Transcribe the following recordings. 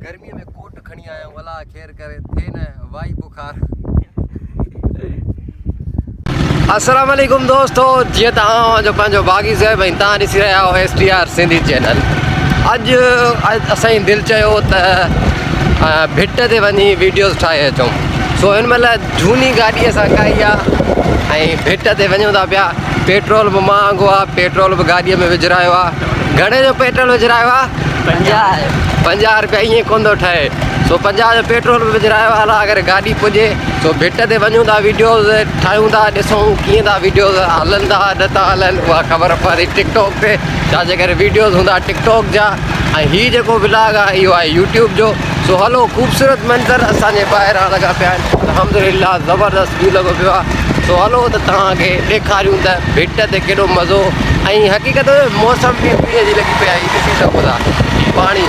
गर्मी में कोट खणी आया हूँ अला खेर करे थे न वाई बुखार। अस्सलाम वालेकुम दोस्तों, जी जो पंहिंजो बाग़ी से भाई तव्हां ॾिसी रहिया हो STR सिंधी चैनल। अॼु असांजी दिलि चयो त भिट ते वञी वीडियोस ठाहे अचूं। सो हिन महिल झूनी गाॾी असां कई आहे ऐं भिट ते वञूं था पिया। पेट्रोल बि महांगो आहे, पेट्रोल बि गाॾीअ में विझरायो आहे। घणे जो पेट्रोल विझरायो आहे? 50 रुपया। ईअं कोन थो ठहे। सो 50 जो पेट्रोल बि विझरायो आहे। अगरि गाॾी पुॼे सो भिट ते वञूं था, वीडियोज़ ठाहियूं था, ॾिसूं कीअं था वीडियोज़ हलनि था न था हलनि, उहा ख़बर पवंदी टिकटॉक ते। छाजे करे वीडियोज़ हूंदा टिकटॉक जा ऐं हीअ जेको व्लॉग आहे इहो आहे यूट्यूब जो। सो हलो, ख़ूबसूरत मंज़र असांजे ॿाहिरां लॻा पिया आहिनि, अल्हम्दुलिल्लाह ज़बरदस्त व्यू लॻो पियो आहे। सो हलो त तव्हांखे ॾेखारियूं त भिट ते केॾो मज़ो ऐं हक़ीक़त मौसम बि मींहं जी लॻी पई आहे। ॾिसी सघो था पाणी।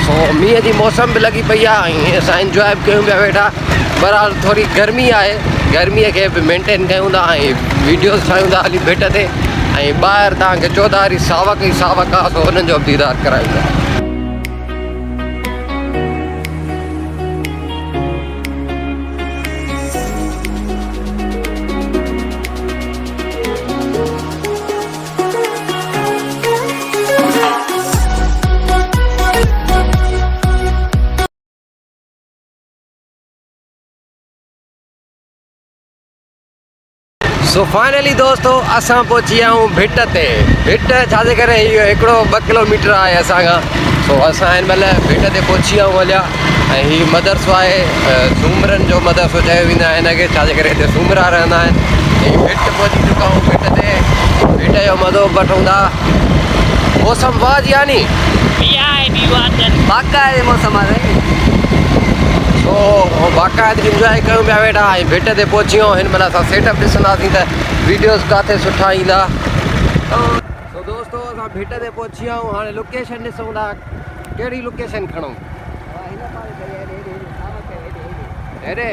सो मींहं जी मौसम बि लॻी पई आहे ऐं असां इंजॉय बि कयूं पिया वेठा। बहरहाल थोरी गर्मी आहे, गर्मीअ खे बि मेंटेन कयूं था ऐं वीडियोज़ ठाहियूं था हली भिट ते। ऐं ॿाहिरि तव्हांखे चौधारी सावक ई सावक आहे, सो हुननि जो बि दीदार करायूं था। सो फाइनली दोस्तों असां पहुची विया आहियूं भिट ते। भिट छाजे करे इहो हिकिड़ो 2 किलोमीटर आहे असांखां। सो असां हिन महिल भिट ते पहुची विया आहियूं हलिया। ऐं हीउ मदरसो आहे, सूमरनि जो मदरसो चयो वेंदा आहे हिनखे, छाजे करे हिते सूमरा रहंदा आहिनि। ऐं भिट पहुची चुका आहियूं भिट ते। भिट जो मज़ो वठूं था। मौसम वाह जी आहे नी, बाक़ाइदे मौसम आहे। सो बाक़ाइदे इंजॉय कयूं पिया वेठा ऐं भिट ते पहुची वियूं। हिन महिल असां सेटअप ॾिसंदासीं त वीडियोज़ किथे सुठा ईंदा। सो दोस्तों असां भिट ते पहुची विया आहियूं। हाणे लोकेशन ॾिसूं था, कहिड़ी लोकेशन खणूं? हेॾे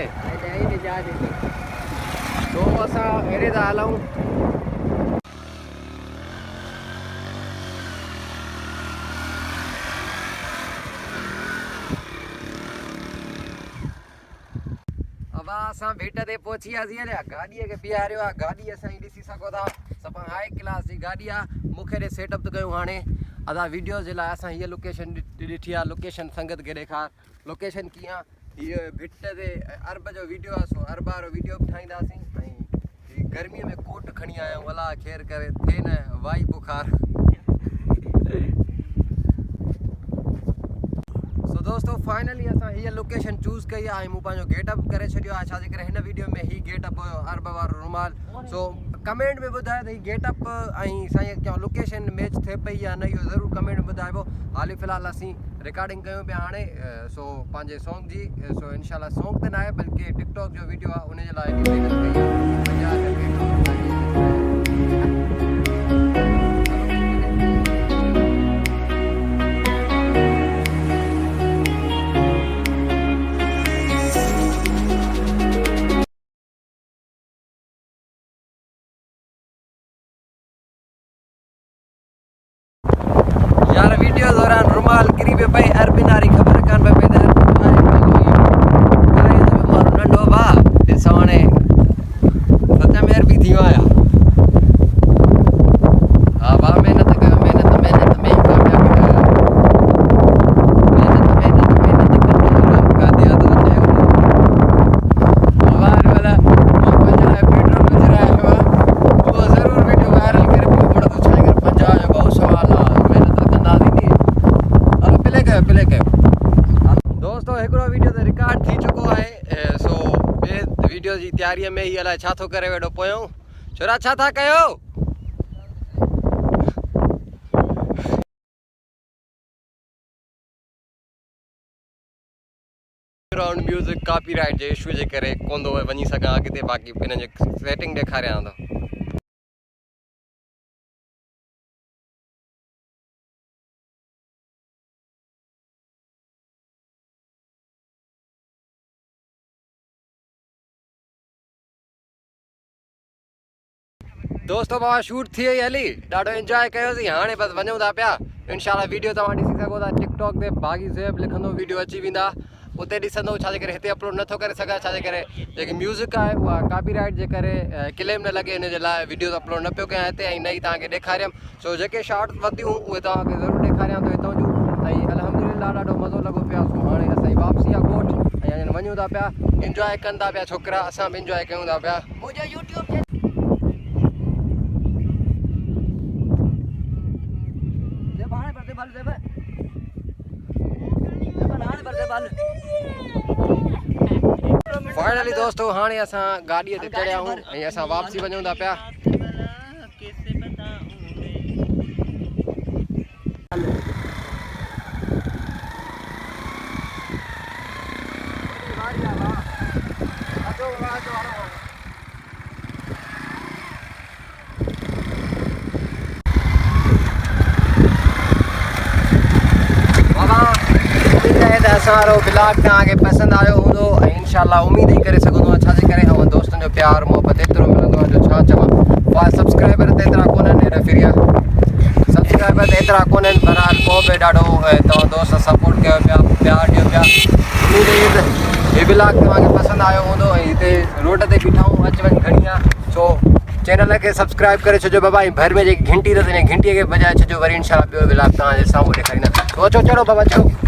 सो असां हेॾे था हलूं। असां भिट ते पहुची वियासीं। हलिया गाॾीअ खे बीहारियो आहे। गाॾी असांजी ॾिसी सघो था, सफ़ा हाई क्लास जी गाॾी आहे। मूंखे ॾे सेटअप त कयूं हाणे असां वीडियो जे लाइ। असां हीअ लोकेशन ॾिठी आहे। लोकेशन संगत खे ॾेखार, लोकेशन कीअं आहे। हीअ भिट ते अरब जो वीडियो आहे, सो अरबा वारो वीडियो बि ठाहींदासीं। ऐं गर्मीअ में कोट खणी आया आहियूं अला खेर करे थे न वाई बुखार। सो दोस्तों फाइनली असां हीअ लोकेशन चूज़ कई आहे ऐं मूं पंहिंजो गेटअप करे छॾियो आहे। छाजे करे हिन वीडियो में ही गेटअप हुयो अरब वारो रुमाल। सो कमेंट में ॿुधायो त ही गेटअप ऐं साईं क्या लोकेशन मैच थिए पई या न, इहो ज़रूरु कमेंट में ॿुधाइबो। हाली फ़िलहाल असीं रिकॉर्डिंग कयूं पिया हाणे सो पंहिंजे सॉन्ग जी। सो इनशाला सॉन्ग त न आहे बल्कि टिकटॉक जो वीडियो आहे, उनजे लाइ महिनत कई आहे। यार वीडियो दौरान रुमाल किरी पे पई, अरबी नारी ख़बर कान पे पैदा मारो नंढो भाउ ॾिसो हाणे सच में अरबी थी वियो आहियां। हा भाउ महिनत कयो, महिनत में ई कामयाबी कयो। महिनत कादिया थो चयो। पेट्रोल विझरायो आहे, उहो ज़रूरु वीडियो वायरल करे पियो पड़ंदो। छा करे 50 जो बहुत सवाल आहे। दोस्तों हिकिड़ो वीडियो त रिकॉर्ड थी चुको आहे। सो ॿिए वीडियो जी तयारीअ में ही अलाए छा थो करे वेठो पियो। छोरा छा था कयो? बैकग्राउंड म्यूज़िक कॉपीराइट जे इशू जे करे कोन थो वञी सघां अॻिते। बाक़ी हिन जो सेटिंग ॾेखारियां थो। दोस्तों बाबा शूट थी वई हली, ॾाढो एंजॉय कयोसीं। हाणे बसि वञूं था पिया इंशाल्लाह वीडियो तव्हां ॾिसी सघो था टिकटॉक ते बागी ज़ैब लिखंदो वीडियो अची वेंदा उते ॾिसंदो छा जे करे हिते अपलोड नथो करे सघां छा जे करे जेकी म्यूज़िक आहे उहा कॉपीराइट जे करे क्लेम न लॻे इन जे लाइ वीडियो अपलोड न पियो कयां हिते ऐं नई तव्हांखे ॾेखारियमि सो जेके शॉर्ट वधियूं उहे तव्हांखे ज़रूरु ॾेखारियां थो हितां जूं ऐं अल्हम्दुलिल्लाह ॾाढो मज़ो लॻो पिया सो हाणे असांजी वापसी आहे कोट ऐं अञा वञूं था पिया इंजॉय कनि था पिया छोकिरा असां बि इंजॉय कयूं था पिया मुंहिंजो यूट्यूब फाइनली दोस्तों हाणे असां गाॾीअ ते चढ़िया आहियूं ऐं असां वापसी वञूं था पिया असां ब्लॉग तव्हांखे पसंदि आयो हूंदो ऐं इंशाल्लाह उम्मीद ई करे सघंदो आहे छा जे करे ऐं दोस्तनि जो प्यार मोहबत एतिरो मिलंदो आहे जो छा चवां सब्सक्राइबर त एतिरा कोन्हनि हेॾा फिरिया सब्सक्राइबर त एतिरा कोन्हनि बहरहाल पोइ बि ॾाढो तव्हां दोस्त सपोर्ट कयो पिया प्यार ॾियो पिया उम्मीद ई हीउ ब्लॉग तव्हांखे पसंदि आयो हूंदो ऐं हिते रोड ते बीठा आहियूं अचु वञु घणी आहे छो चैनल खे सब्सक्राइब करे छॾियो बाबा ऐं भर में जेकी घंटी अथसि घंटीअ खे बजाए छॾियो वरी इंशाल्लाह ॿियो ब्लॉग तव्हांजे साम्हूं ॾेखारींदा अचो चढ़ो बाबा चढ़ो